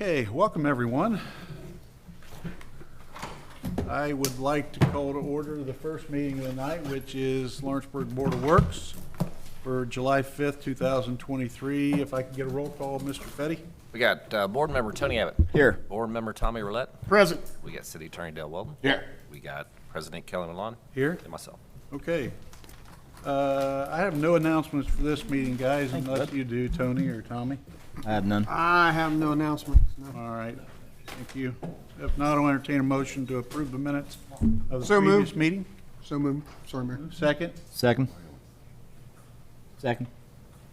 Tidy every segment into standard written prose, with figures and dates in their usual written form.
Okay, welcome everyone. I would like to call to order the first meeting of the night, which is Lawrenceburg Board of Works for July 5th, 2023. If I could get a roll call, Mr. Fetty. We got Board Member Tony Abbott. Here. Board Member Tommy Roulette. Present. We got City Attorney Dale Weldon. Here. We got President Kelly Malone. Here. And myself. Okay. I have no announcements for this meeting, guys, unless you do, Tony or Tommy. I have none. I have no announcements. No. All right, thank you. If not, I'll entertain a motion to approve the minutes of the So previous moved. meeting. So moved. Sorry, Mayor. Second. Second. Second.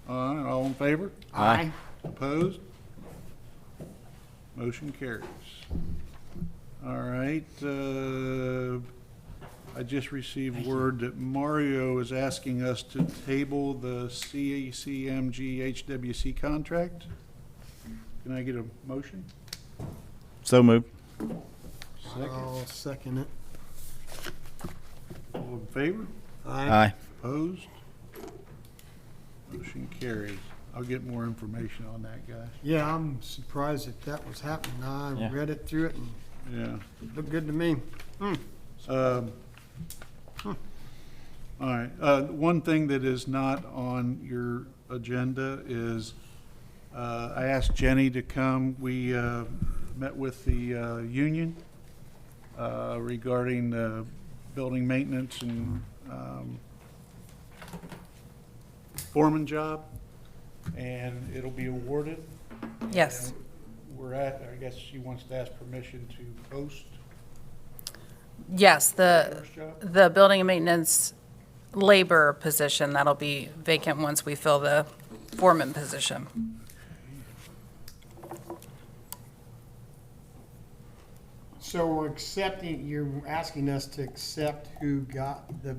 All right, all in favor? Aye. Opposed? Motion carries. All right, I just received word that Mario is asking us to table the CACMG HWC contract. Can I get a motion? So moved. Second. I'll second it. All in favor? Aye. Opposed? Motion carries. I'll get more information on that, guys. Yeah, I'm surprised that was happening. I Yeah. read it through it and Yeah. it looked good to me. All right, one thing that is not on your agenda is, I asked Jenny to come. We met with the union regarding building maintenance and foreman job, and it'll be awarded. Yes. And I guess she wants to ask permission to post Yes, the first job. building and maintenance labor position, that'll be vacant once we fill the foreman position. So you're asking us to accept who got the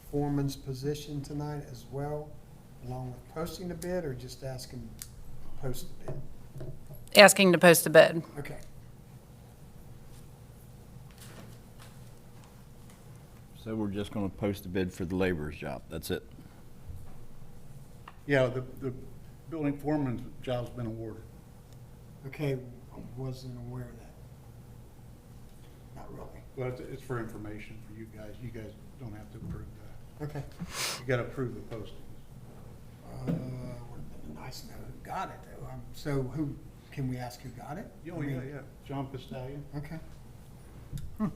foreman's position tonight as well, along with posting the bid, or just asking to post the bid? Asking to post a bid. Okay. So we're just gonna post a bid for the laborer's job. That's it. Yeah, the building foreman's job's been awarded. Okay, I wasn't aware of that. Not really. Well, it's for information for you guys. You guys don't have to approve that. Okay. You gotta approve the postings. Would have been nice to know who got it, though. So who, can we ask who got it? Oh, yeah, yeah. John Pistallion. Okay. All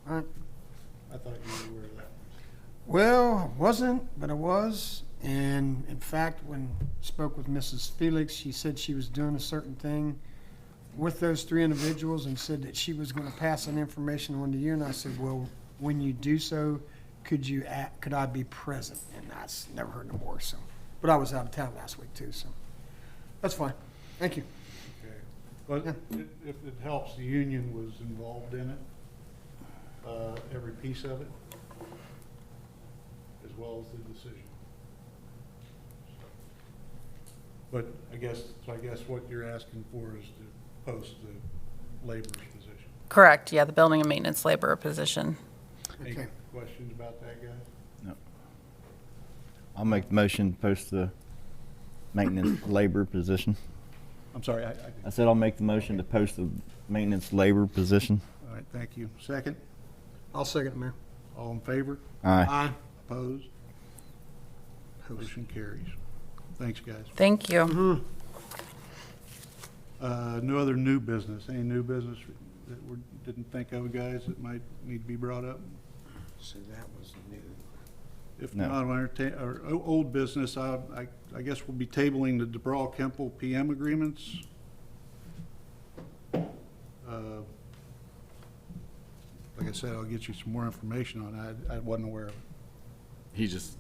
right. I thought you were aware of that. Well, I wasn't, but I was. And in fact, when I spoke with Mrs. Felix, she said she was doing a certain thing with those three individuals and said that she was going to pass that information on to you. And I said, well, when you do so, could I be present? And I never heard no more. So, but I was out of town last week too, so that's fine. Thank you. Okay. But if it helps, the union was involved in it, every piece of it, as well as the decision. But I guess what you're asking for is to post the laborer's position. Correct, yeah, the building and maintenance laborer position. Any Okay. questions about that, guys? No. I'll make the motion to post the maintenance labor position. I'm sorry, I said I'll make the motion to post the maintenance labor position. all right, thank you. Second, I'll second it, Mayor. all in favor? Aye. Aye. Opposed? Motion carries. Thanks, guys. Thank you. No other new business. Any new business that we didn't think of, guys, that might need to be brought up? So that was new. If No. not, I'll entertain, or old business, I guess we'll be tabling the DeBrawl-Kemple PM agreements. Like I said, I'll get you some more information on that. I wasn't aware of it. He just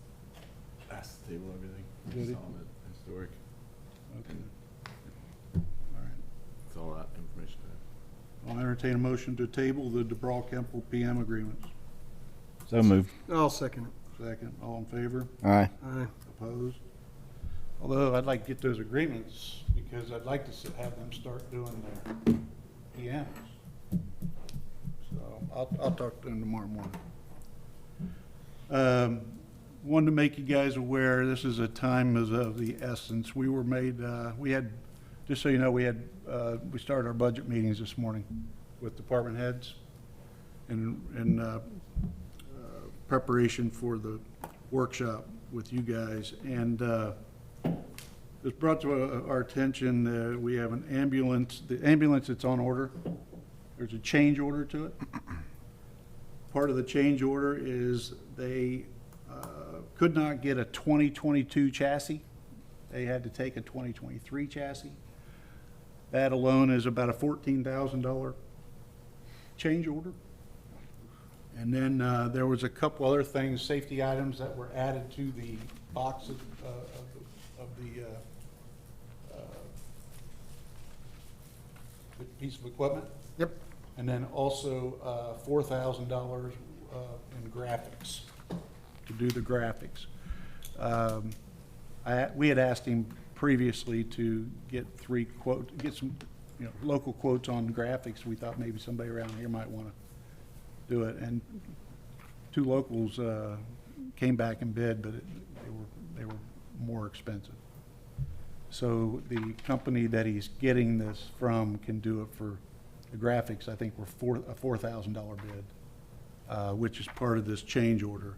asked to table everything. Did he? It's all that historic. Okay. All right. It's all that information. I'll entertain a motion to table the DeBrawl-Kemple PM agreements. So moved. I'll second it. Second, all in favor? Aye. Aye. Opposed? Although I'd like to get those agreements because I'd like to have them start doing their PMs. So I'll talk to them tomorrow morning. Wanted to make you guys aware, this is a time of the essence. We were made, we had Just so you know, we started our budget meetings this morning with department heads in preparation for the workshop with you guys. And it was brought to our attention, we have an ambulance, the ambulance that's on order, there's a change order to it. Part of the change order is they could not get a 2022 chassis. They had to take a 2023 chassis. That alone is about a $14,000 change order. And then there was a couple other things, safety items that were added to the box of the piece of equipment. Yep. And then also $4,000 in graphics, to do the graphics. We had asked him previously to get get some, local quotes on graphics. We thought maybe somebody around here might want to do it. And two locals came back and bid, but they were more expensive. So the company that he's getting this from can do it for the graphics. I think were a $4,000 bid, which is part of this change order.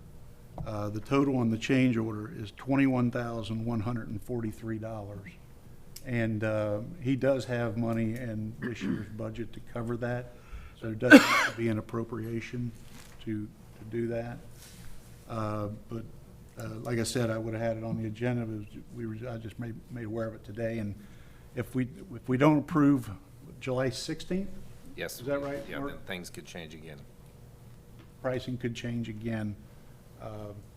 The total on the change order is $21,143. And he does have money in this year's budget to cover that. So there does have to be an appropriation to do that. But like I said, I would have had it on the agenda, but I just made aware of it today. And if we don't approve July 16th, Yes. is that right, Yeah, Mark? then things could change again. Pricing could change again.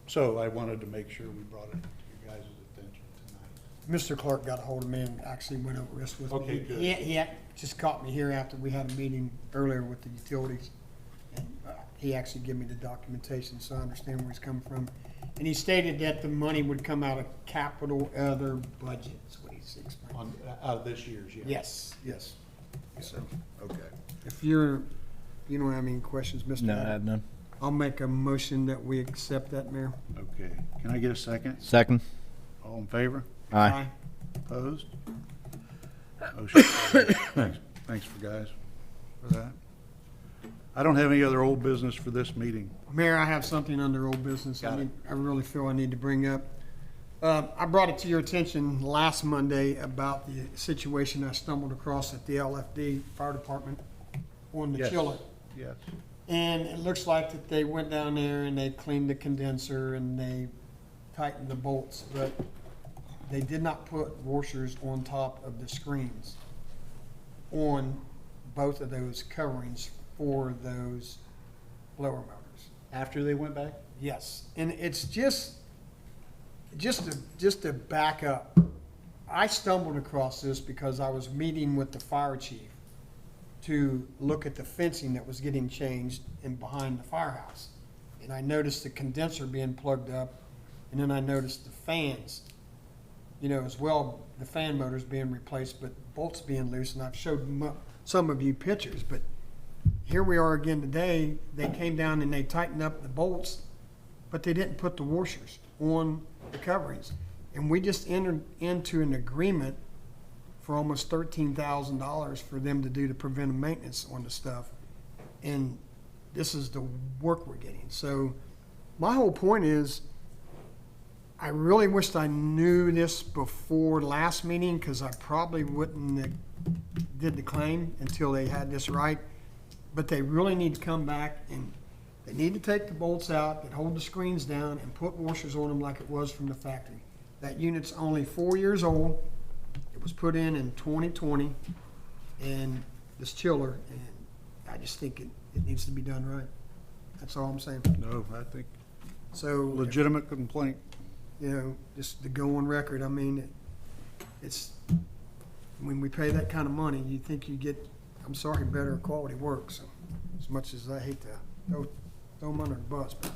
So I wanted to make sure we brought it to you guys' attention tonight. Mr. Clark got a hold of me and actually went over this with me. Okay, good. He just caught me here after we had a meeting earlier with the utilities. And he actually gave me the documentation, so I understand where he's coming from. And he stated that the money would come out of capital other budget, is what he's explaining. Out of this year's, yeah. Yes. So Okay. if you don't have any questions, Mr. No, I Abbott, have none. I'll make a motion that we accept that, Mayor. Okay. Can I get a second? Second. All in favor? Aye. Opposed? Motion carries. Thanks for guys for that. I don't have any other old business for this meeting. Mayor, I have something under old business Got it. I really feel I need to bring up. I brought it to your attention last Monday about the situation I stumbled across at the LFD Fire Department on the Yes. chiller. Yes. And it looks like that they went down there and they cleaned the condenser and they tightened the bolts, but they did not put washers on top of the screens on both of those coverings for those blower motors. After they went back? Yes, and it's just to back up, I stumbled across this because I was meeting with the fire chief to look at the fencing that was getting changed in behind the firehouse. And I noticed the condenser being plugged up, and then I noticed the fans, as well, the fan motors being replaced, but bolts being loose, and I've showed some of you pictures, but here we are again today. They came down and they tightened up the bolts, but they didn't put the washers on the coverings. And we just entered into an agreement for almost $13,000 for them to do the preventive maintenance on the stuff. And this is the work we're getting. So my whole point is, I really wished I knew this before last meeting, because I probably wouldn't have did the claim until they had this right. But they really need to come back and they need to take the bolts out that hold the screens down and put washers on them like it was from the factory. That unit's only 4 years old. It was put in 2020, and this chiller, and I just think it needs to be done right. That's all I'm saying. No, I think So, legitimate complaint. just to go on record, I mean, it's, when we pay that kind of money, you think you get, I'm sorry, better quality work. So as much as I hate to throw them under the bus, but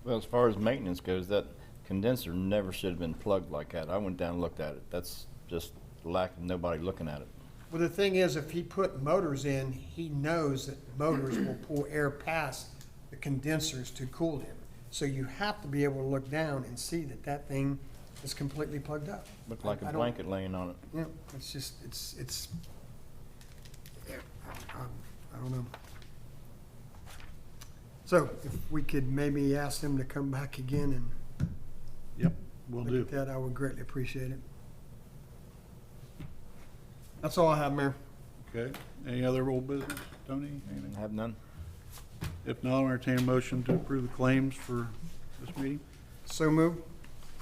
Well, as far as maintenance goes, that condenser never should have been plugged like that. I went down and looked at it. That's just lack of nobody looking at it. well, the thing is, if he put motors in, he knows that motors will pull air past the condensers to cool them. So you have to be able to look down and see that thing is completely plugged up. Looked like I a don't- blanket laying on it. Yeah, it's just, it's, yeah, I don't know. So if we could maybe ask them to come back again and Yep, will look do. at that, I would greatly appreciate it. That's all I have, Mayor. Okay. Any other old business? Tony, anything? Have none? If not, I'll entertain a motion to approve the claims for this meeting. So move.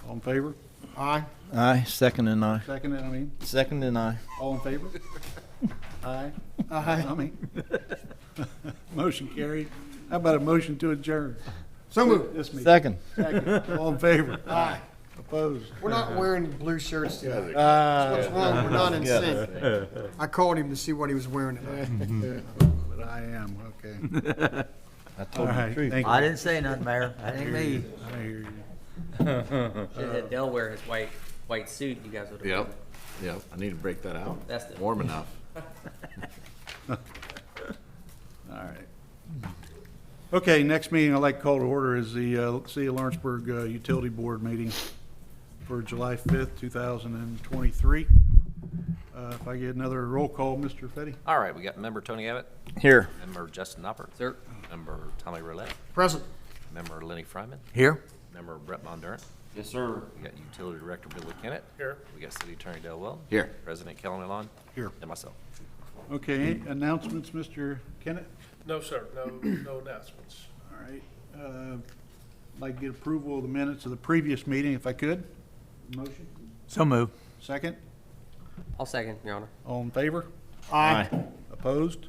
All in favor? Aye. Aye, second and aye. Second, I mean, Second and aye. all in favor? Aye. Aye. I mean. Motion carried. How about a motion to adjourn So move. this meeting? Second. Second. All in favor? Aye. Opposed? We're not wearing blue shirts today. That's what's wrong. We're not in sync. I called him to see what he was wearing tonight. But I am, okay. I All told you the right, truth. thank I you. didn't say nothing, Mayor. That ain't me. I hear you. Should have had Dell wear his white suit, you guys would have. Yep, yep, I need to break that out. That's the- Warm enough. All right. Okay, next meeting I'd like to call to order is the City of Lawrenceburg Utility Board meeting for July 5th, 2023. If I get another roll call, Mr. Fetty? All right, we got member Tony Abbott, Here. member Justin Knopper, Sir, member Tommy Roulette, Present. member Lenny Fryman, Here? member Brett Bondurant. Yes, sir. We got Utility Director Billy Kennett. Here. We got City Attorney Dale Weldon. Here. President Kellen Alon. Here. And myself. Okay, announcements, Mr. Kennett? No, sir, no announcements. All right. Like to get approval of the minutes of the previous meeting, if I could. Motion? So move. Second? I'll second, Your Honor. All in favor? Aye. Opposed?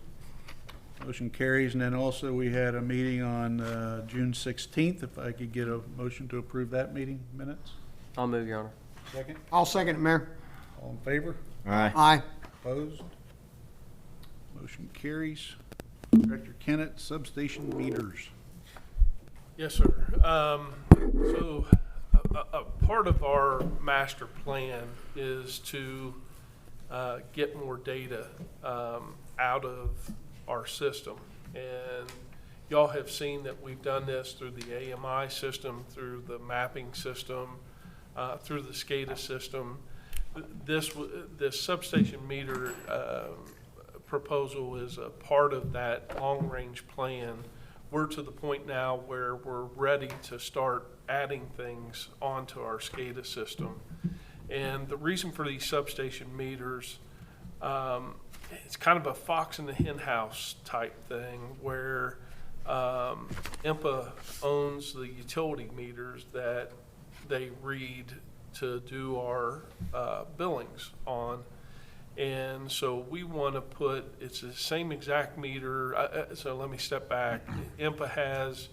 Motion carries. And then also, we had a meeting on June 16th. If I could get a motion to approve that meeting minutes? I'll move, Your Honor. Second? I'll second it, Mayor. All in favor? Aye. Aye. Opposed? Motion carries. Director Kennett, substation meters. Yes, sir. So a part of our master plan is to get more data out of our system. And y'all have seen that we've done this through the AMI system, through the mapping system, through the SCADA system. This substation meter proposal is a part of that long-range plan. We're to the point now where we're ready to start adding things onto our SCADA system. And the reason for these substation meters, it's kind of a fox in the hen house type thing where IMPA owns the utility meters that they read to do our billings on. And so we want to put, it's the same exact meter. So let me step back. IMPA has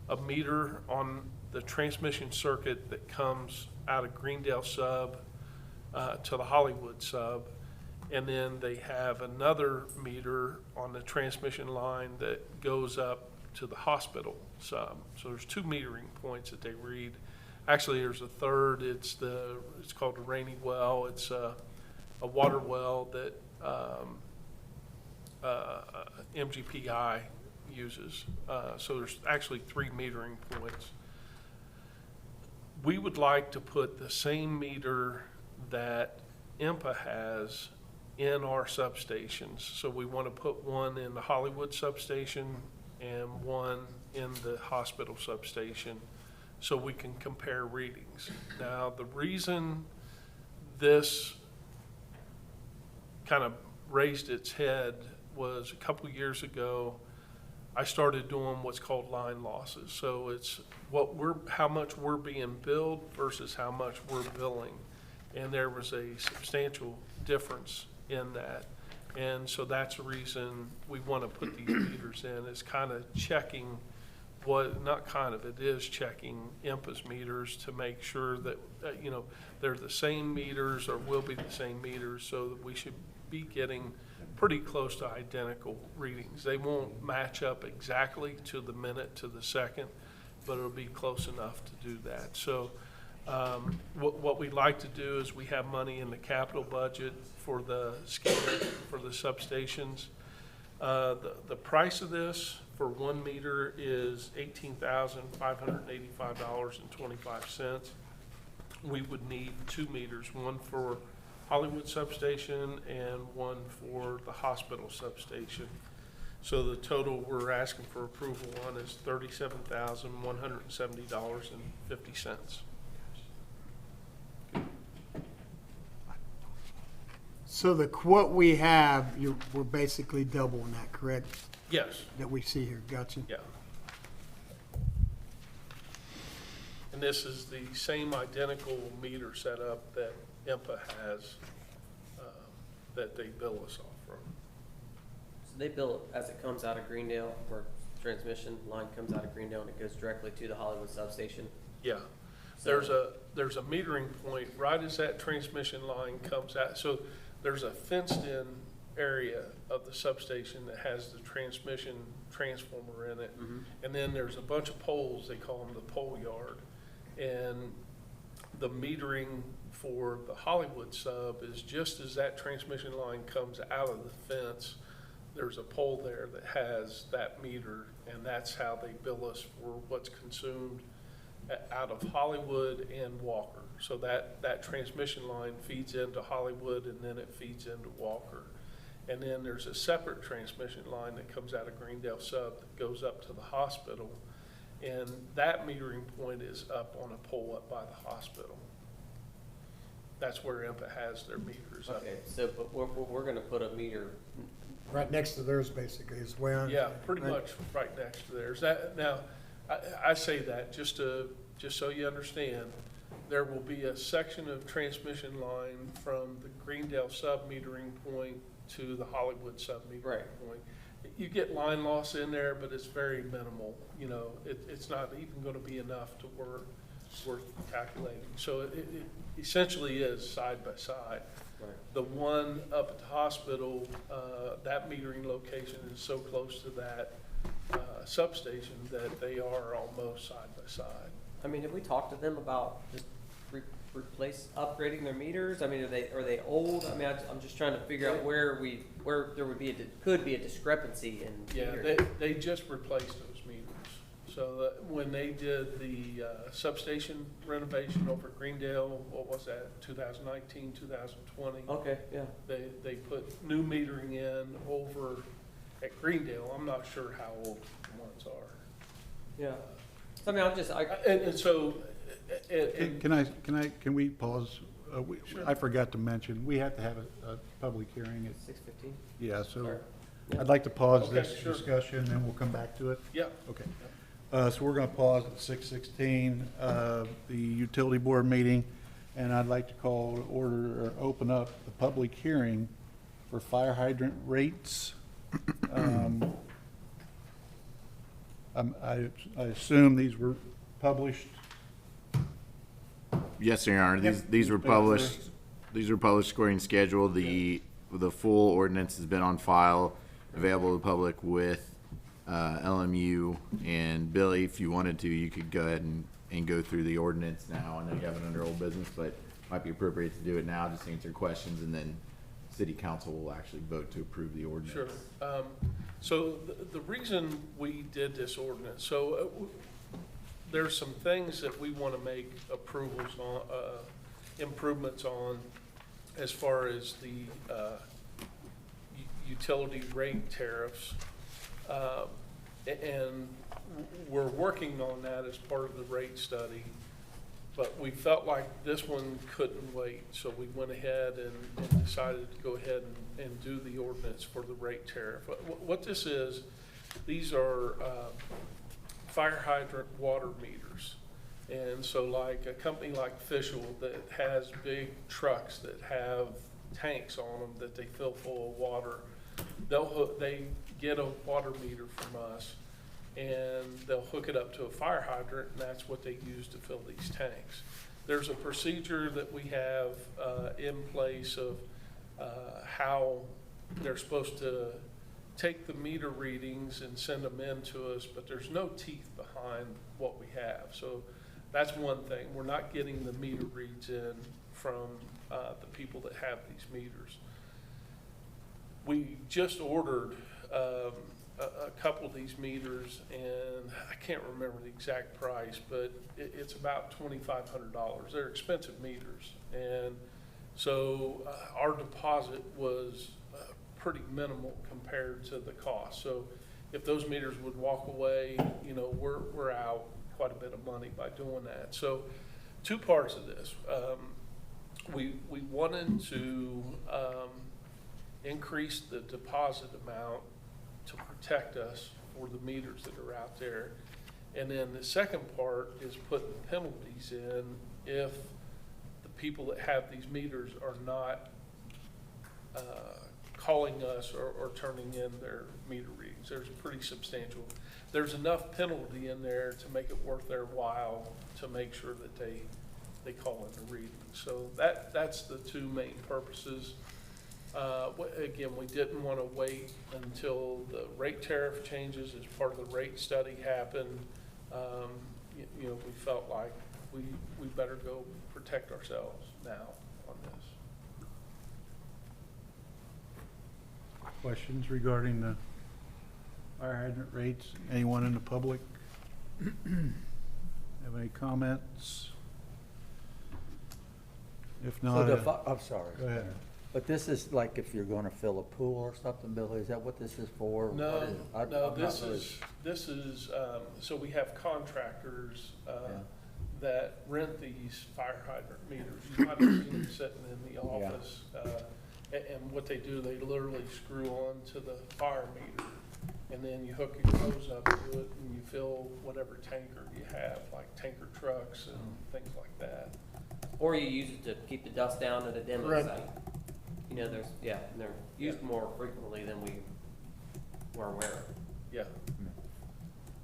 a meter on the transmission circuit that comes out of Greendale sub to the Hollywood sub. And then they have another meter on the transmission line that goes up to the hospital sub. So there's two metering points that they read. Actually, there's a third. It's called the Rainy Well. It's a water well that MGPI uses. So there's actually three metering points. We would like to put the same meter that IMPA has in our substations. So we want to put one in the Hollywood substation and one in the hospital substation so we can compare readings. Now, the reason this kind of raised its head was a couple years ago, I started doing what's called line losses. So it's how much we're being billed versus how much we're billing. And there was a substantial difference in that. And so that's the reason we want to put these meters in, is kind of checking it is checking IMPA's meters to make sure that, they're the same meters or will be the same meters, so that we should be getting pretty close to identical readings. They won't match up exactly to the minute, to the second, but it'll be close enough to do that. So what we'd like to do is we have money in the capital budget for the SCADA, for the substations. The price of this for 1 meter is $18,585.25. we would need 2 meters, one for Hollywood substation and one for the hospital substation. So the total we're asking for approval on is $37,170.50. So the quote we have, we're basically doubling that, correct? Yes, That we see here, gotcha. yeah. And this is the same identical meter setup that IMPA has, that they bill us off from. So they bill it as it comes out of Greendale, or transmission line comes out of Greendale and it goes directly to the Hollywood substation. Yeah, there's a metering point right as that transmission line comes out. So there's a fenced-in area of the substation that has the transmission transformer in it. And then there's a bunch of poles, they call them the pole yard. And the metering for the Hollywood sub is just as that transmission line comes out of the fence, there's a pole there that has that meter, and that's how they bill us for what's consumed out of Hollywood and Walker. So that transmission line feeds into Hollywood and then it feeds into Walker. And then there's a separate transmission line that comes out of Greendale sub that goes up to the hospital. And that metering point is up on a pole up by the hospital. That's where IMPA has their meters up. Okay, so, but we're gonna put a meter, Right next to theirs, basically, is where I'm. Yeah, pretty much right next to theirs. That, now, I say that just so you understand, there will be a section of transmission line from the Greendale sub-metering point to the Hollywood sub-metering Right. point. You get line loss in there, but it's very minimal. You know, it's not even gonna be enough to worth calculating. So it essentially is side by side. right, The one up at the hospital, that metering location is so close to that substation that they are almost side by side. I mean, have we talked to them about just upgrading their meters? I mean, are they old? I mean, I'm just trying to figure out where there would be could be a discrepancy in Yeah, metering. they just replaced those meters. So when they did the substation renovation over at Greendale, what was that, 2019, 2020? Okay, yeah. They put new metering in over at Greendale. I'm not sure how old the ones are. Yeah. So, I mean, And so, and- Can we pause? I forgot to mention, we have to have a public hearing. 6:15? Yeah, so Sorry. I'd like to pause Okay, this sure. discussion, and we'll come back to it. yeah, Okay. So we're going to pause at 6:16, the utility board meeting, and I'd like to call to order, or open up the public hearing for fire hydrant rates. I assume these were published. Yes, Your Honor, these were published, according to schedule. The full ordinance has been on file, available to the public with LMU. And Billy, if you wanted to, you could go ahead and go through the ordinance now. I know you have it under old business, but it might be appropriate to do it now, just answer questions, and then city council will actually vote to approve the ordinance. sure. So the reason we did this ordinance, so there's some things that we want to make approvals on, improvements on, as far as the utility rate tariffs. And we're working on that as part of the rate study, but we felt like this one couldn't wait, so we went ahead and decided to go ahead and do the ordinance for the rate tariff. What this is, these are fire hydrant water meters. And so like a company like Fishel that has big trucks that have tanks on them that they fill full of water, they get a water meter from us, and they'll hook it up to a fire hydrant, and that's what they use to fill these tanks. There's a procedure that we have in place of how they're supposed to take the meter readings and send them in to us, but there's no teeth behind what we have. So that's one thing. We're not getting the meter reads in from the people that have these meters. We just ordered a couple of these meters, and I can't remember the exact price, but it's about $2,500. They're expensive meters, and so our deposit was pretty minimal compared to the cost. So if those meters would walk away, you know, we're out quite a bit of money by doing that. So two parts of this. We wanted to increase the deposit amount to protect us for the meters that are out there. And then the second part is putting penalties in if the people that have these meters are not calling us or turning in their meter readings. There's pretty substantial. There's enough penalty in there to make it worth their while to make sure that they call in the readings. So that's the two main purposes. Again, we didn't want to wait until the rate tariff changes as part of the rate study happened. You know, we felt like we better go protect ourselves now on this. Questions regarding the fire hydrant rates? Anyone in the public? Have any comments? If So not, I'm sorry. go ahead. But this is like if you're gonna fill a pool or something, Billy, is that what this is for? What No, is it? I'm no, not this really- is, so we have contractors, that rent these fire hydrant meters. You might have seen them sitting in the office. And what they do, they literally screw on to the fire meter, and then you hook your hose up to it and you fill whatever tanker you have, like tanker trucks and things like that. Or you use it to keep the dust down at a demo Right. site. You know, and they're used more frequently than we were aware of. Yeah.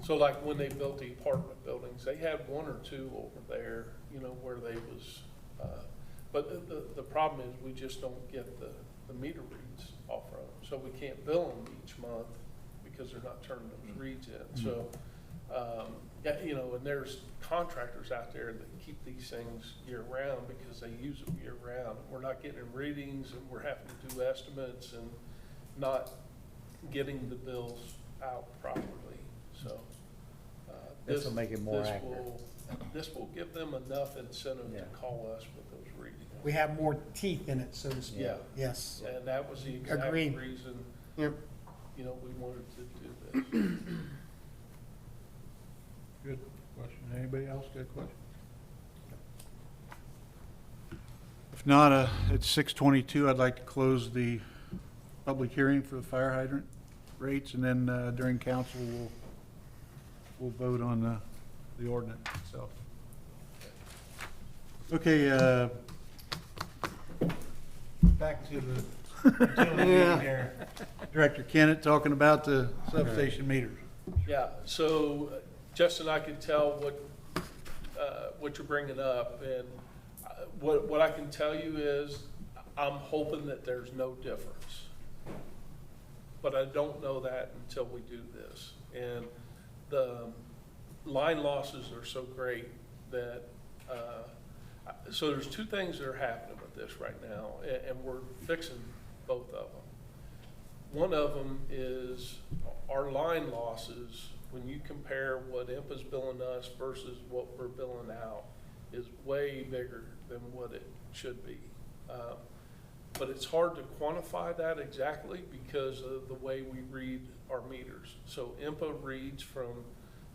So like when they built the apartment buildings, they had one or two over there, you know, where they was, but the problem is we just don't get the meter reads off of them. So we can't bill them each month because they're not turning those reads in. So, yeah, you know, and there's contractors out there that keep these things year round because they use them year round. We're not getting readings and we're having to do estimates and not getting the bills out properly. So, This will make it more accurate. This will give them enough incentive to Yeah. call us with those readings. We have more teeth in it, so to speak. Yeah. Yes. And that was the exact Agreed. reason, Yep. you know, we wanted to do this. Good question. Anybody else got a question? If not, it's 6:22. I'd like to close the public hearing for the fire hydrant rates, and then during council, we'll vote on the ordinance itself. Okay, back to the utility meeting here. Director Kennett talking about the substation meters. Yeah, so Justin, I can tell what you're bringing up, and what I can tell you is I'm hoping that there's no difference. But I don't know that until we do this. And the line losses are so great that, so there's two things that are happening with this right now, and we're fixing both of them. One of them is our line losses, when you compare what IMPA's billing us versus what we're billing out, is way bigger than what it should be. But it's hard to quantify that exactly because of the way we read our meters. So IMPA reads from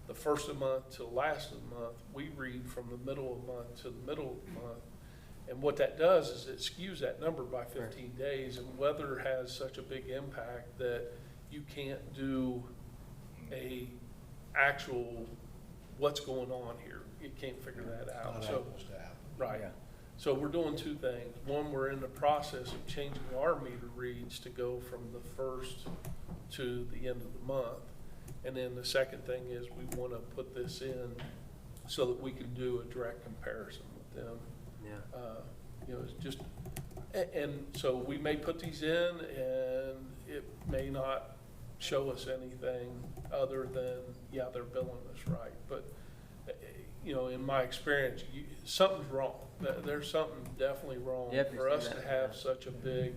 the first of the month to the last of the month. We read from the middle of the month to the middle of the month. And what that does is it skews that number by 15 days, and weather has such a big impact that you can't do a actual what's going on here. You can't figure that out. So, right. Yeah. So we're doing two things. One, we're in the process of changing our meter reads to go from the first to the end of the month. And then the second thing is we want to put this in so that we can do a direct comparison with them. Yeah. You know, it's just, and so we may put these in and it may not show us anything other than, yeah, they're billing us right. But, you know, in my experience, something's wrong. There's something definitely wrong Yep, for you us see to that, have yeah. such a big,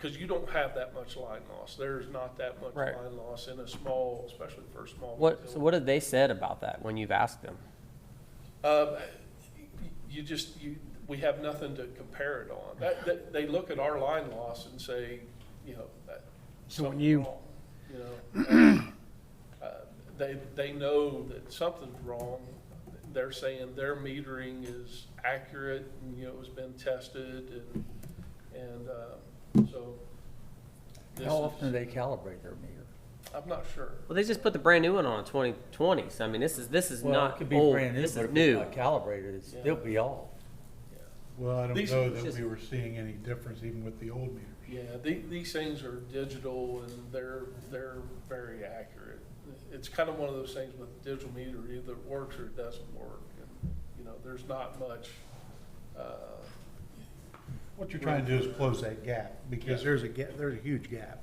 because you don't have that much line loss. There's not that much Right. line loss in a small, especially for a small. So utility. what have they said about that when you've asked them? We have nothing to compare it on. They look at our line loss and say, that So when something's you- wrong, they know that something's wrong. They're saying their metering is accurate and, it has been tested and so. this How is- often do they calibrate their meter? I'm not sure. Well, they just put the brand new one on in 2020. So I mean, this is Well, not it could be old. brand new, This but is if it's new. not calibrated, it'd still be off. Well, I don't These- know it's that just- we were seeing any difference even with the old meters. Yeah, these things are digital and they're very accurate. It's kind of one of those things with digital meter, either it works or it doesn't work. And, there's not much, What you're trying to do is close that gap, because Yeah. there's a huge gap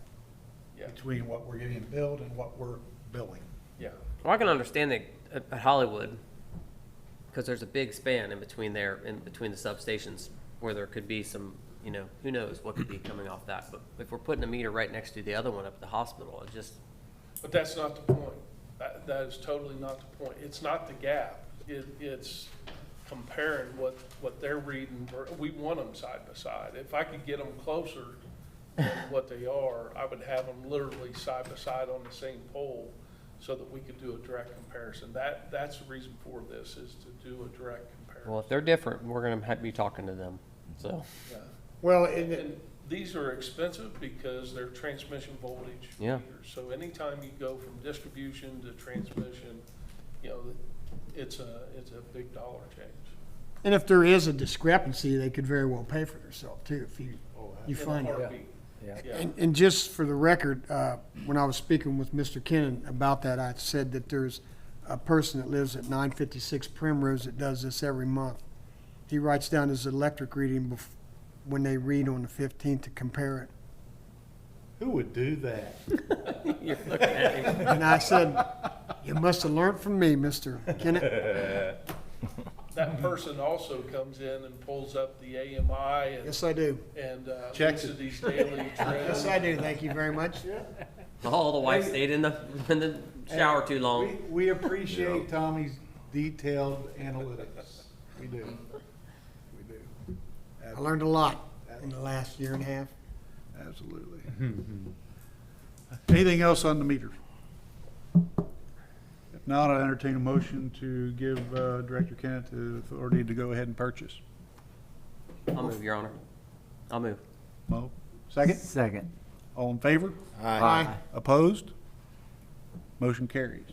yeah, between what we're getting billed and what we're billing. yeah. Well, I can understand that at Hollywood, because there's a big span in between the substations where there could be some, who knows what could be coming off that. But if we're putting a meter right next to the other one up at the hospital, it just, But that's not the point. That is totally not the point. It's not the gap. It's comparing what they're reading. We want them side by side. If I could get them closer than what they are, I would have them literally side by side on the same pole so that we could do a direct comparison. That's the reason for this, is to do a direct comparison. well, if they're different, we're going to be talking to them. So, Yeah. Well, And these are expensive because they're transmission voltage Yeah. meters. So anytime you go from distribution to transmission, it's a big dollar change. and if there is a discrepancy, they could very well pay for themselves too, if you In a find it. heartbeat. Yeah. Yeah. And just for the record, when I was speaking with Mr. Kennan about that, I said that there's a person that lives at 956 Primrose that does this every month. He writes down his electric reading when they read on the 15th to compare it. Who would do that? you're looking at him. And I said, you must have learned from me, Mr. Kennan. That person also comes in and pulls up the AMI Yes, I do. and Checks looks it. at these daily Yes, trends. I do. Thank you very much. Oh, the wife stayed in the shower too long. We appreciate Tommy's detailed analytics. We do. We do. I learned a lot in the last year and a half. Absolutely. Anything else on the meters? If not, I entertain a motion to give Director Kennett the authority to go ahead and purchase. I'll move, Your Honor. I'll move. Mo, second? Second. All in favor? Aye. Opposed? Motion carries.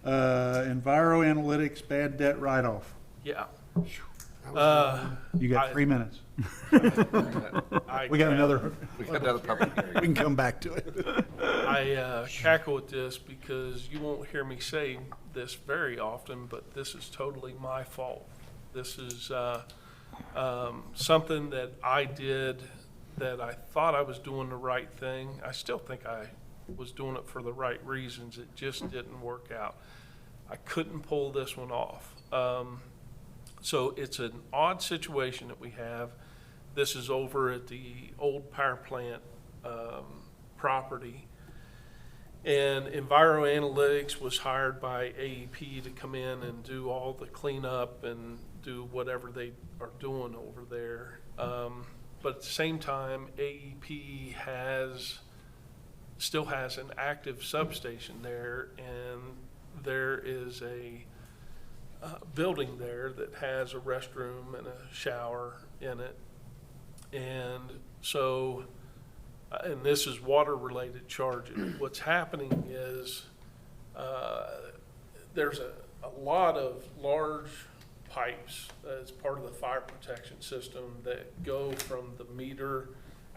Enviro Analytics bad debt write-off. Yeah. You got I- 3 minutes. I We got another, We got another public hearing. we can come back to it. I cackle at this because you won't hear me say this very often, but this is totally my fault. This is something that I did that I thought I was doing the right thing. I still think I was doing it for the right reasons. It just didn't work out. I couldn't pull this one off. So it's an odd situation that we have. This is over at the old power plant property. And Enviro Analytics was hired by AEP to come in and do all the cleanup and do whatever they are doing over there. But at the same time, AEP still has an active substation there, and there is a building there that has a restroom and a shower in it. And so, and this is water-related charges. What's happening is there's a lot of large pipes as part of the fire protection system that go from the meter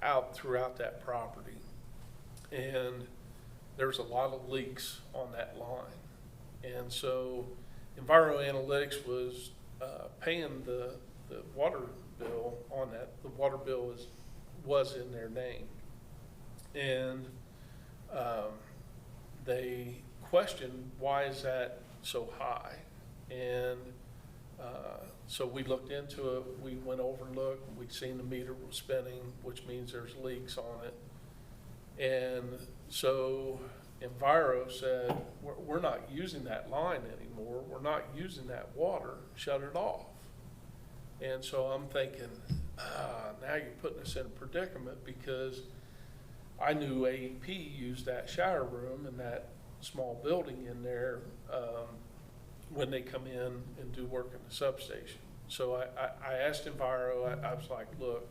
out throughout that property. And there's a lot of leaks on that line. And so Enviro Analytics was paying the water bill on that. The water bill was in their name. And they questioned, why is that so high? And So we looked into it, we went over and looked, we'd seen the meter was spinning, which means there's leaks on it. And so Enviro said, we're not using that line anymore, we're not using that water, shut it off. And so I'm thinking, now you're putting us in a predicament, because I knew AEP used that shower room and that small building in there when they come in and do work in the substation. So I asked Enviro, I was like, look,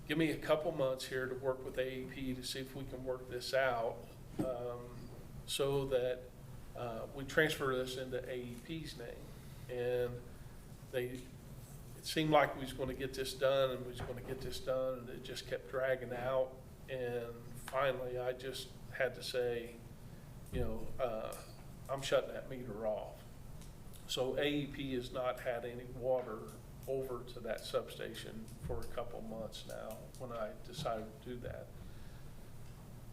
give me a couple months here to work with AEP to see if we can work this out, so that we transfer this into AEP's name. And it seemed like we was going to get this done, and we was going to get this done, and it just kept dragging out. And finally, I just had to say, I'm shutting that meter off. So AEP has not had any water over to that substation for a couple months now when I decided to do that.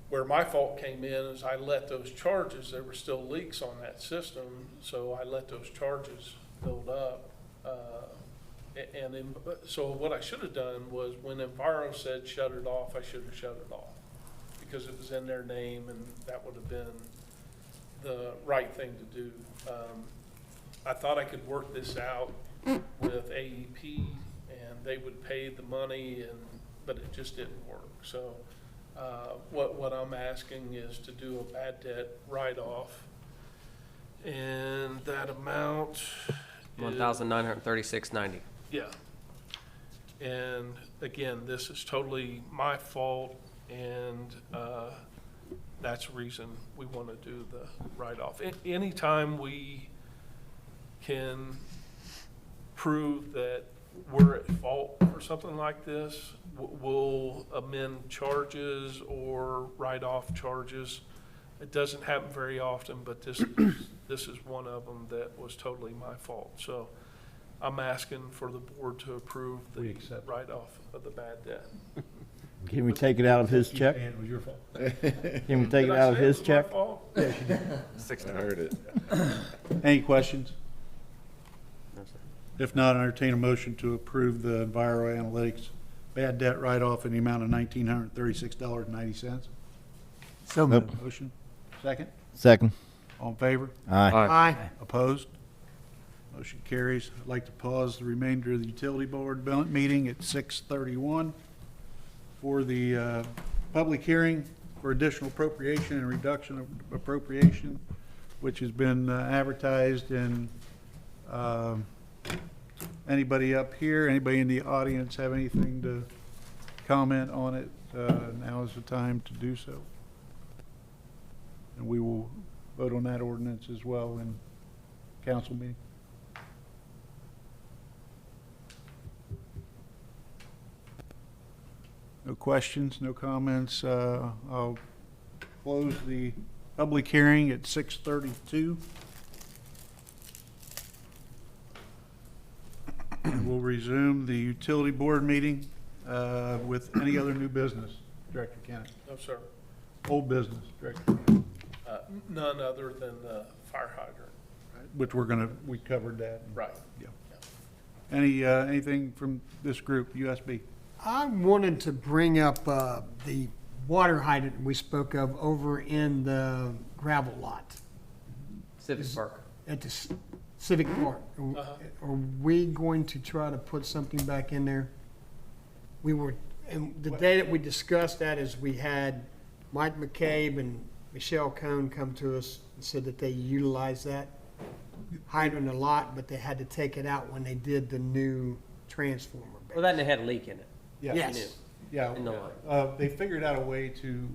Where my fault came in is I let those charges, there were still leaks on that system, so I let those charges build up. So what I should have done was, when Enviro said shut it off, I should have shut it off, because it was in their name, and that would have been the right thing to do. I thought I could work this out with AEP, and they would pay the money, but it just didn't work. So what I'm asking is to do a bad debt write-off, and that amount is $1,936.90. yeah. And again, this is totally my fault, and that's the reason we want to do the write-off. Anytime we can prove that we're at fault for something like this, we'll amend charges or write off charges. It doesn't happen very often, but this is one of them that was totally my fault. So I'm asking for the board to approve We the accept. write-off of the bad debt. Can we take it out of his check? And it was your fault. Can we take it out of his check? Did I say it was my fault? I heard it. Any questions? If not, I entertain a motion to approve the Enviro Analytics bad debt write-off in the amount of $1,936.90. So moved. Motion, second? Second. All in favor? Aye. Aye. Opposed? Motion carries. I'd like to pause the remainder of the utility board meeting at 6:31 for the public hearing for additional appropriation and reduction of appropriation, which has been advertised. And anybody up here, anybody in the audience have anything to comment on it, now is the time to do so. And we will vote on that ordinance as well in council meeting. No questions, no comments. I'll close the public hearing at 6:32. And we'll resume the utility board meeting with any other new business, Director Kennedy. No, sir. Old business, Director Kennedy, None other than the fire hydrant. which we covered that. Right. Yeah. Anything from this group, USB? I wanted to bring up the water hydrant we spoke of over in the gravel lot Civic Park. at the Civic Park. Are we going to try to put something back in there? And the day that we discussed that is we had Mike McCabe and Michelle Cohn come to us and said that they utilized that hydrant a lot, but they had to take it out when they did the new transformer. Well, that had a leak in it. Yeah. Yes. Yeah, In the line. they figured out a way to,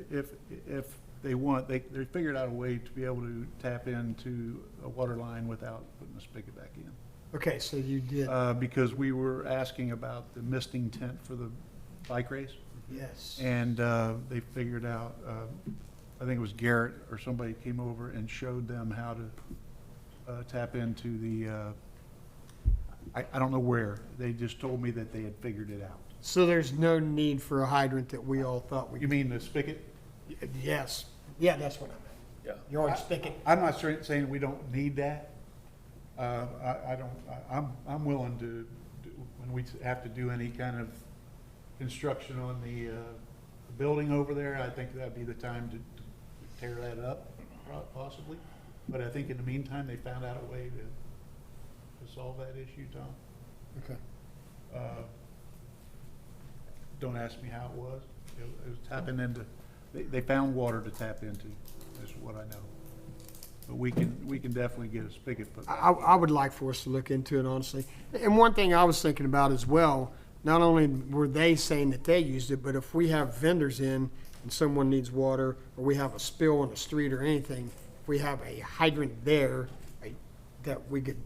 if they want, they figured out a way to be able to tap into a water line without putting the spigot back in. Okay, so you did, Because we were asking about the misting tent for the bike race, yes. and they figured out, I think it was Garrett or somebody came over and showed them how to tap into the, I don't know where. They just told me that they had figured it out. So there's no need for a hydrant that we all thought we. You mean the spigot? Yes. Yeah, that's what I meant. Yeah. Yard spigot. I'm not saying we don't need that, I'm willing to, when we have to do any kind of construction on the building over there, I think that'd be the time to tear that up, possibly. But I think in the meantime, they found out a way to solve that issue, Tom. Okay. Don't ask me how it was. It was tapping into, they found water to tap into, is what I know. But we can definitely get a spigot put back. I would like for us to look into it, honestly. And one thing I was thinking about as well, not only were they saying that they used it, but if we have vendors in and someone needs water, or we have a spill on the street or anything, if we have a hydrant there, that we could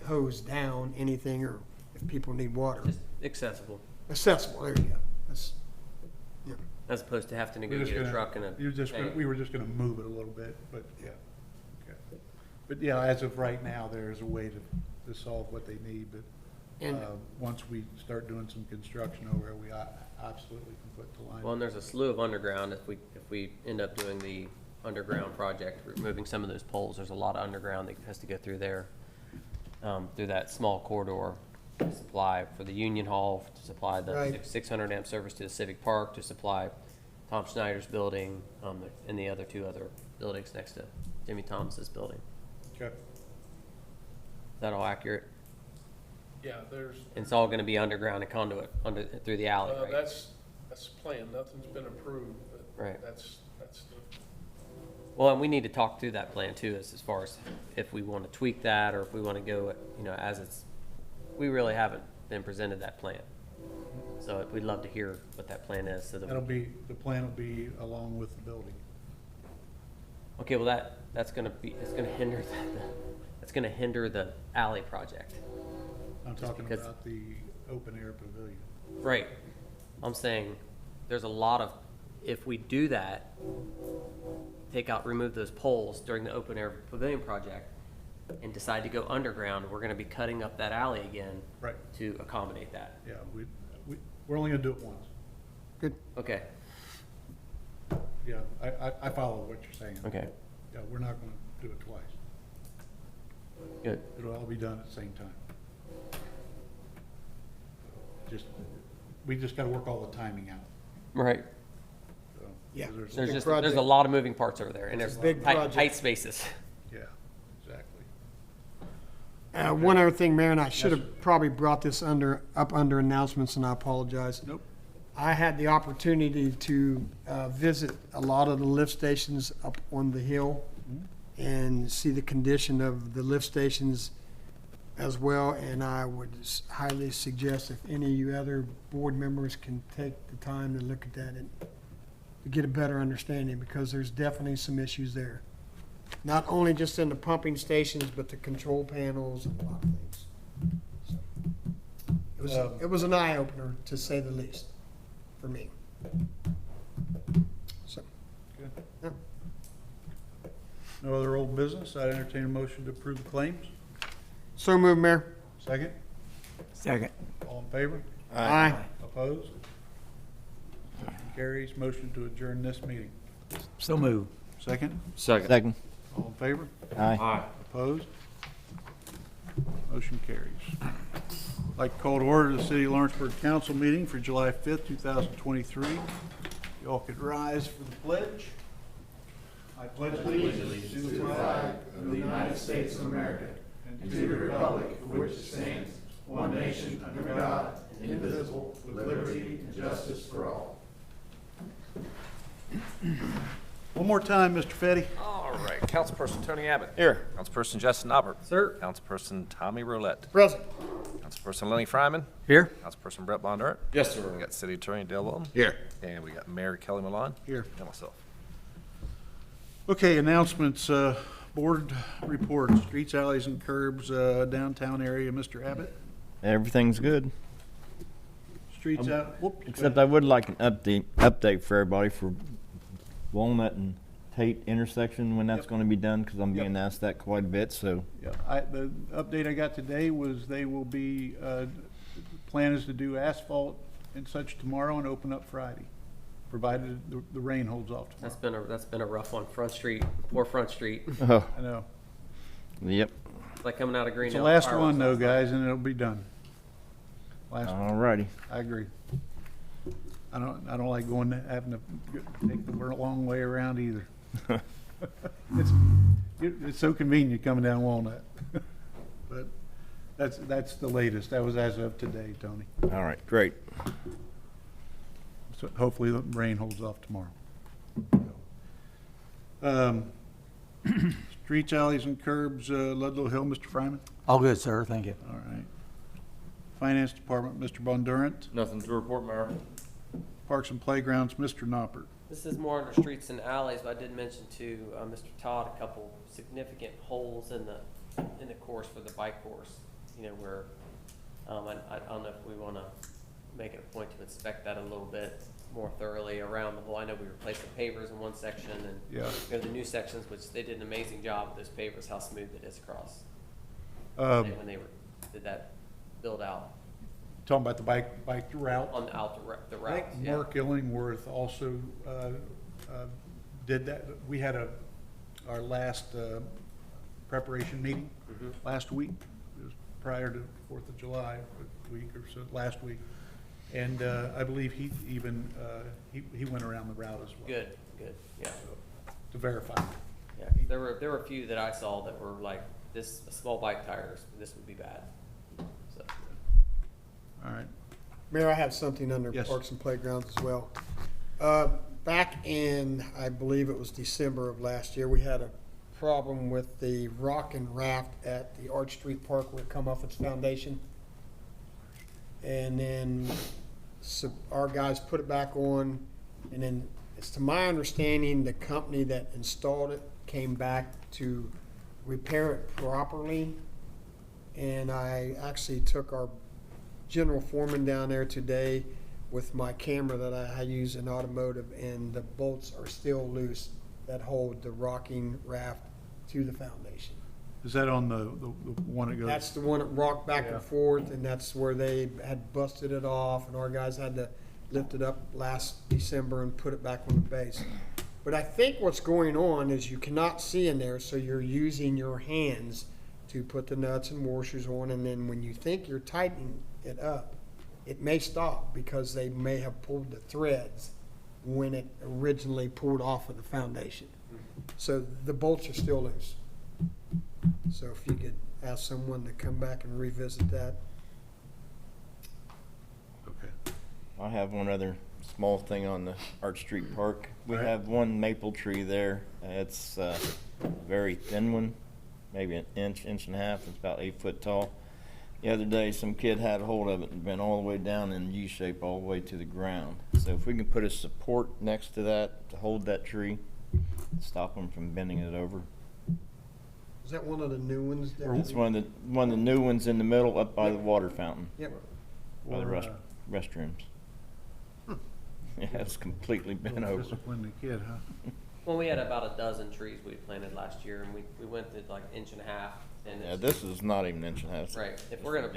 hose down anything, or if people need water. Just accessible, Accessible, there you go. That's, yeah. as opposed to having to We're go just get a gonna- truck and a. We were just gonna move it a little bit, but yeah. Okay. But yeah, as of right now, there's a way to solve what they need, but And- once we start doing some construction over there, we absolutely can put the line. Well, and there's a slew of underground, if we end up doing the underground project, removing some of those poles, there's a lot of underground that has to go through there, through that small corridor, to supply for the Union Hall, to supply the Right. 600 amp service to the Civic Park, to supply Tom Schneider's building, and the other two other buildings next to Jimmy Thomas's building. Okay. Is that all accurate? Yeah, there's, And it's all gonna be underground and conduit through the alley, right? that's the plan. Nothing's been approved, but Right. that's the Well, and we need to talk through that plan too, as far as if we want to tweak that, or if we want to go, as it's, we really haven't been presented that plan. So we'd love to hear what that plan is, so that. The plan will be along with the building. Okay, well, that's gonna be, it's gonna hinder that's gonna hinder the alley project. I'm talking because- about the open air pavilion. Right. I'm saying, there's a lot of, if we do that, remove those poles during the open air pavilion project, and decide to go underground, we're gonna be cutting up that alley again. Right. To accommodate that. Yeah, we're only gonna do it once. Good. Okay, Yeah, I follow what you're saying. okay, Yeah, we're not gonna do it twice. good. It'll all be done at the same time. We just gotta work all the timing out. Right. So, Yeah. 'cause There's Big just, project. there's a lot of moving parts over there, and It's there's a big tight project. spaces. Yeah, exactly. One other thing, Mayor, and I should Yes, have probably brought this up under announcements, and I apologize. Nope. I had the opportunity to visit a lot of the lift stations up on the hill and see the condition of the lift stations as well, and I would highly suggest if any of you other board members can take the time to look at that and to get a better understanding, because there's definitely some issues there. Not only just in the pumping stations, but the control panels and a lot of things. So, it was an eye-opener, to say the least, for me. So, Good. yeah. No other old business? I entertain a motion to approve the claims. So moved, Mayor. Second? Second. All in favor? Aye. Opposed? Motion carries. Motion to adjourn this meeting. So move. Second? Second. All in favor? Aye. Opposed? Motion carries. I'd like to call to order the City of Lawrenceburg Council meeting for July 5th, 2023. Y'all could rise for the pledge. I pledge allegiance to the flag of the United States of America and to the republic for which it stands, one nation under God, indivisible, with liberty and justice for all. One more time, Mr. Fetty. All right, Councilperson Tony Abbott. Here. Councilperson Justin Aubert. Sir. Councilperson Tommy Roulette. Present. Councilperson Lenny Fryman. Here? Councilperson Brett Bondurant. Yes, sir. We got City Attorney Dale Wilton. Here. And we got Mayor Kelly Malone. Here. And myself. Okay, announcements, board reports, streets, alleys, and curbs, downtown area, Mr. Abbott. Everything's good. Streets out, whoops. Except I would like an update for everybody for Walnut and Tate intersection, when that's Yep. gonna be done, because I'm Yep. being asked that quite a bit, so. Yeah, the update I got today was they will be, the plan is to do asphalt and such tomorrow and open up Friday, provided the rain holds off That's tomorrow. been a rough one, Front Street, poor Front Street. Oh, I know. yep. It's like coming out of It's Greendale. the last fireworks one though, last night. guys, and it'll be done. Last one. Alrighty. I agree. I don't like having to take the long way around either. It's so convenient coming down Walnut. But that's the latest. That was as of today, Tony. All right, great. So hopefully the rain holds off tomorrow. Streets, alleys, and curbs, Ludlow Hill, Mr. Fryman. All good, sir, thank you. All right. Finance Department, Mr. Bondurant. Nothing to report, Mayor. Parks and Playgrounds, Mr. Noppert. This is more under streets and alleys, but I did mention to Mr. Todd a couple significant holes in the course for the bike course. You know, where I don't know if we want to make it a point to inspect that a little bit more thoroughly around the hole. I know we replaced the pavers in one section, and Yeah. we have the new sections, which they did an amazing job with those pavers, how smooth it is across. When they did that build out Talking about the bike route. on the I routes. think Yeah. Mark Illingworth also did that. We had our last preparation meeting last week. It was prior to 4th of July, a week or so, last week. And I believe he even, he went around the route as well. Good, yeah. To verify. Yeah, there were a few that I saw that were like this, small bike tires, this would be bad. So, All right. Mayor, I have something under Yes. Parks and Playgrounds as well. Back in, I believe it was December of last year, we had a problem with the rock and raft at the Arch Street Park where it come off its foundation. And then our guys put it back on, and then it's to my understanding, the company that installed it came back to repair it properly. And I actually took our general foreman down there today with my camera that I use in automotive, and the bolts are still loose that hold the rocking raft to the foundation. Is that on the one that goes? That's the one that rocked back Yeah. and forth, and that's where they had busted it off, and our guys had to lift it up last December and put it back on the base. But I think what's going on is you cannot see in there, so you're using your hands to put the nuts and washers on, and then when you think you're tightening it up, it may stop because they may have pulled the threads when it originally pulled off of the foundation. So the bolts are still loose. So if you could ask someone to come back and revisit that. Okay. I have one other small thing on the Arch Street Park. We All right. have one maple tree there. It's a very thin one, maybe an inch and a half. It's about 8 foot tall. The other day, some kid had a hold of it and bent all the way down in U shape all the way to the ground. So if we can put a support next to that to hold that tree, stop them from bending it over. Is that one of the new ones? that It's we- one of the new ones in the middle up by the water fountain, Yep. by the Or, restrooms. Yeah, it's completely bent over. Discipline the kid, huh? well, we had about a dozen trees we planted last year, and we went to like an inch and a half. And Yeah, it's- this is not even an inch and a half. right. If we're gonna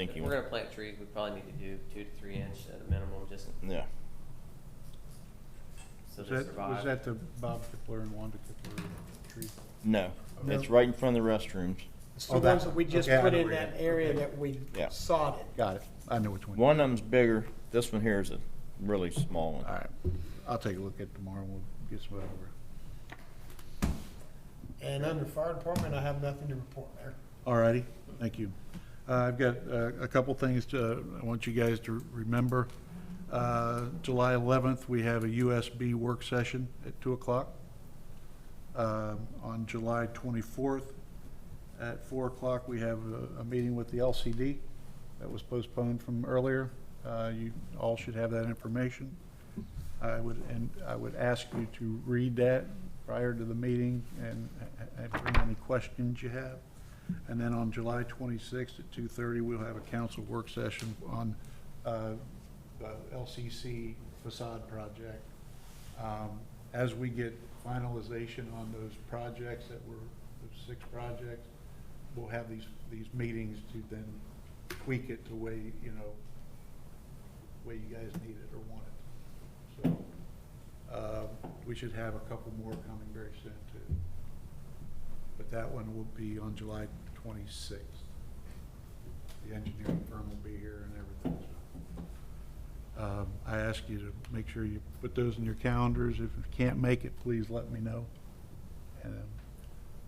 plant trees, we probably need to do 2 to 3 inch at a minimum, just Yeah. so Was they that, survive. was that the Bob Kipler and Wanda Kipler tree? No, No. it's right in front of the restrooms. It's the Oh, that ones that we just okay, I put know in where that you're at. area Okay. that we Yeah. sodded. Got it. I know which one. One of them's bigger. This one here is a really small one. All right. I'll take a look at it tomorrow. We'll get some over. And under fire department, I have nothing to report there. All righty. Thank you. I've got a couple things I want you guys to remember. July 11th, we have a USB work session at 2 o'clock. On July 24th at 4 o'clock, we have a meeting with the LCD that was postponed from earlier. You all should have that information. I would ask you to read that prior to the meeting and bring any questions you have. And then on July 26th at 2:30, we'll have a council work session on the LCC facade project. As we get finalization on those projects those 6 projects, we'll have these meetings to then tweak it to way you guys need it or want it. So we should have a couple more coming very soon too. But that one will be on July 26th. The engineering firm will be here and everything. I ask you to make sure you put those in your calendars. If you can't make it, please let me know. And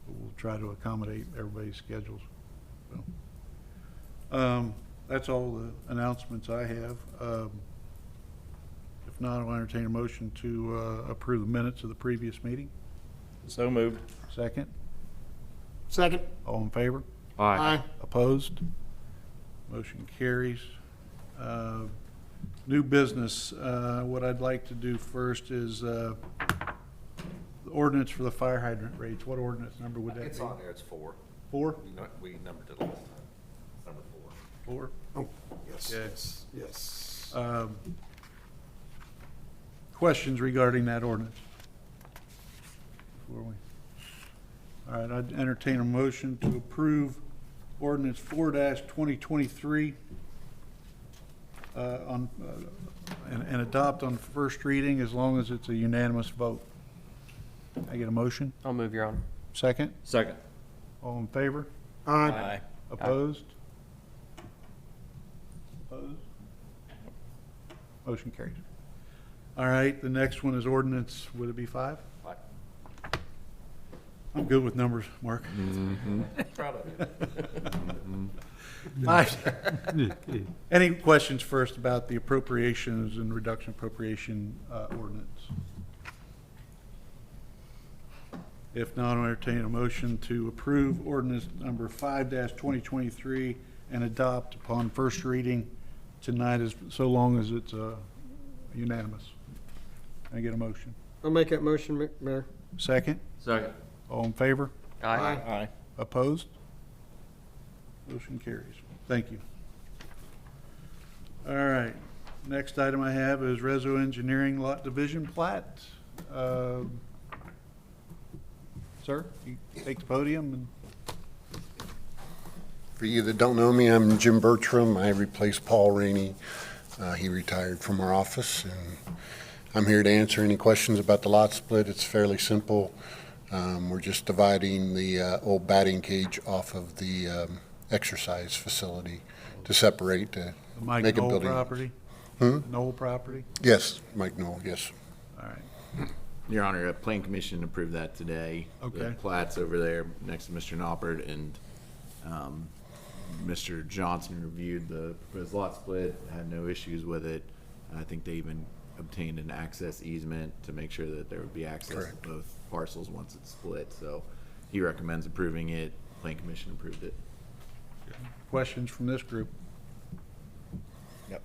we'll try to accommodate everybody's schedules. So, that's all the announcements I have. If not, I'll entertain a motion to approve the minutes of the previous meeting. So moved. Second, Second. all in favor? Aye. Opposed? Motion carries. New business, what I'd like to do first is the ordinance for the fire hydrant rates. What ordinance number would that be? It's on there, it's 4. 4? We numbered it last time. It's number 4. 4? Oh, yes, Okay. yes, yes. Questions regarding that ordinance? Before we, all right, I'd entertain a motion to approve ordinance 4-2023 and adopt on first reading as long as it's a unanimous vote. I get a motion? I'll move, Your Honor. Second? Second. All in favor? Aye. Opposed? Opposed? Motion carries. All right, the next one is ordinance, would it be 5? What? I'm good with numbers, Mark. Proud of you. Any questions first about the appropriations and reduction appropriation ordinance? If not, I'll entertain a motion to approve ordinance number 5-2023 and adopt upon first reading tonight, as so long as it's unanimous. Can I get a motion? I'll make that motion, Mayor. Second? Second. All in favor? Aye. Aye. Opposed? Motion carries. Thank you. All right. Next item I have is Reso Engineering Lot Division Plat. Sir, you take the podium and For you that don't know me, I'm Jim Bertram. I replace Paul Rainey. He retired from our office, and I'm here to answer any questions about the lot split. It's fairly simple. We're just dividing the old batting cage off of the exercise facility to separate, to Mike make a Knoll building. property? Hmm? Knoll property? Yes, Mike Knoll, yes. All right. Your Honor, a Plan Commission approved that today. Okay. The plat's over there next to Mr. Noppert, and Mr. Johnson reviewed the proposed lot split, had no issues with it. I think they even obtained an access easement to make sure that there would be access Correct. to both parcels once it's split. So he recommends approving it. Plan Commission approved it. Questions from this group? Yep.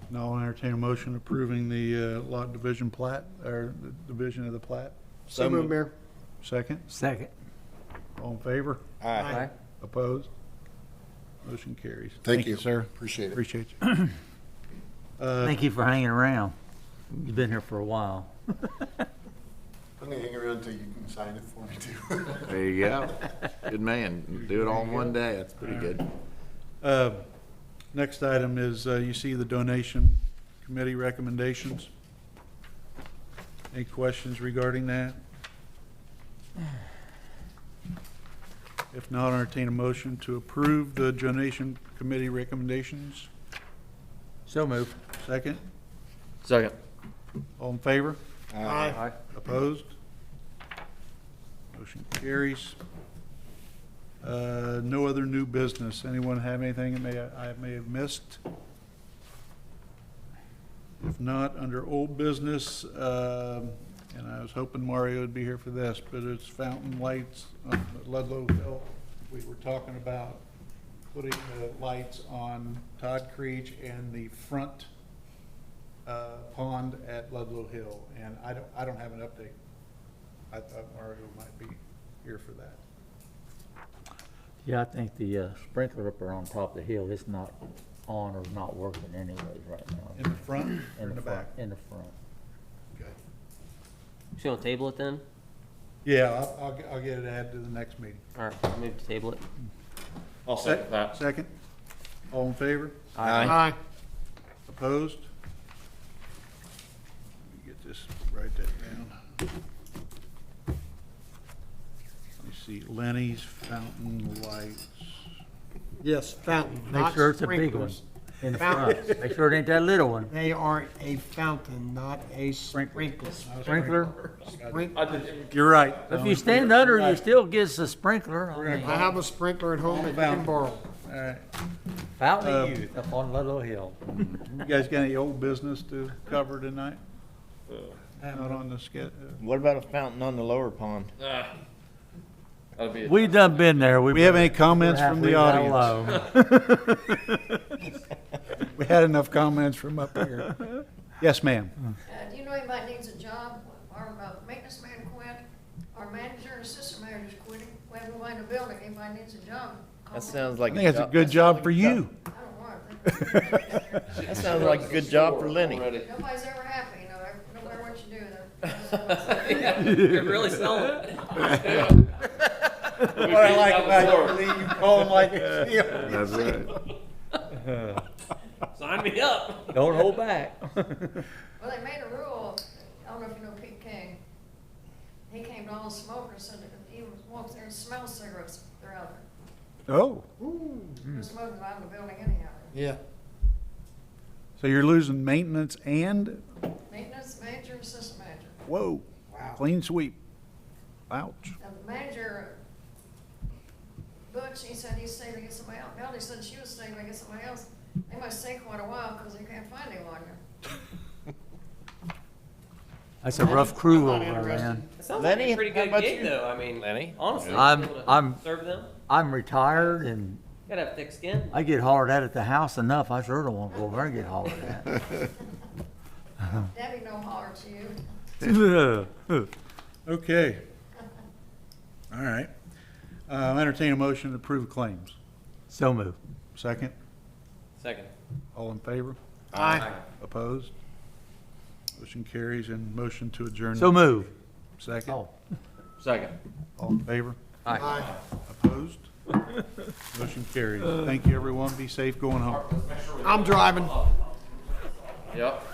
Now I'll entertain a motion approving the lot division plat, or the division of the plat. So moved, Mayor. Second? Second. All in favor? Aye. Opposed? Motion carries. Thank you. sir. Appreciate it. Appreciate you. Thank you for hanging around. You've been here for a while. I'm gonna hang around until you can sign it for me too. There you go. Good man. Do it all in one day. That's pretty good. Next item is, you see the donation committee recommendations. Any questions regarding that? If not, I'll entertain a motion to approve the donation committee recommendations. So moved. Second? Second. All in favor? Aye. Opposed? Motion carries. No other new business. Anyone have anything that I may have missed? If not, under old business, and I was hoping Mario would be here for this, but it's fountain lights on Ludlow Hill. We were talking about putting the lights on Todd Creech and the front pond at Ludlow Hill, and I don't have an update. I thought Mario might be here for that. Yeah, I think the sprinkler up there on top of the hill is not on or not working anyways right now. In the front or in the back? In the front. Okay. So you want to table it then? Yeah, I'll get it added to the next meeting. All right, I'll move to table it. I'll second that. Second? All in favor? Aye. Opposed? Let me get this, write that down. Let me see, Lenny's Fountain Lights. Yes, fountain, Make not sure it's a big one sprinklers. in the Fountain. front. Make sure it ain't that little one. They are a fountain, not a sprinkler. Sprinkler. You're right. If you stand under, you still gets a sprinkler. I mean, I have a sprinkler at home that you can borrow. All right. Fountain of Youth up on Little Hill. You guys got any old business to cover tonight? Not on the schedule. What about a fountain on the lower pond? That'll be We done been there. We have any comments we're from happy the that audience? We had enough comments from up here. Yes, ma'am. Do you know anybody needs a job? Our maintenance man quit, our manager and assistant manager's quitting. We have nobody in the building, anybody needs a job. call That me. sounds I like think that's a good job for you. I don't want it. That sounds like a good job for Lenny. Nobody's ever happy, you know, no matter what you do, they're. You're really selling it. What I like about you, Lee, you call them like it's That's right. Sign me up. Don't hold back. Well, they made a rule, I don't know if you know Pete King. He came to all the smokers, said that he walks there and smells cigarettes, they're out there. Oh, They're smoking out in the building anyhow. Yeah. so you're losing maintenance and, Maintenance manager, assistant manager. whoa, clean sweep. Ouch. And the manager, Butch, he said he's staying to get somebody else. Melody said she was staying to get somebody else. They must stay quite a while because they can't find anyone there. That's a rough crew I'm not over there, interested. man. It sounds Lenny, like a pretty how good about gig, you? though. I mean, Lenny? honestly, I'm serve them. I'm retired and Gotta have thick skin. I get hollered at the house enough. I sure don't want to go over there and get hollered at. Debbie no holler to you. Okay. All right. Entertain a motion to approve claims. So move. Second, Second. all in favor? Aye. Opposed? Motion carries and motion to adjourn. So move. Second, Oh. Second. all in favor? Aye. Opposed? Motion carries. Thank you, everyone. Be safe going home. I'm driving. Yep.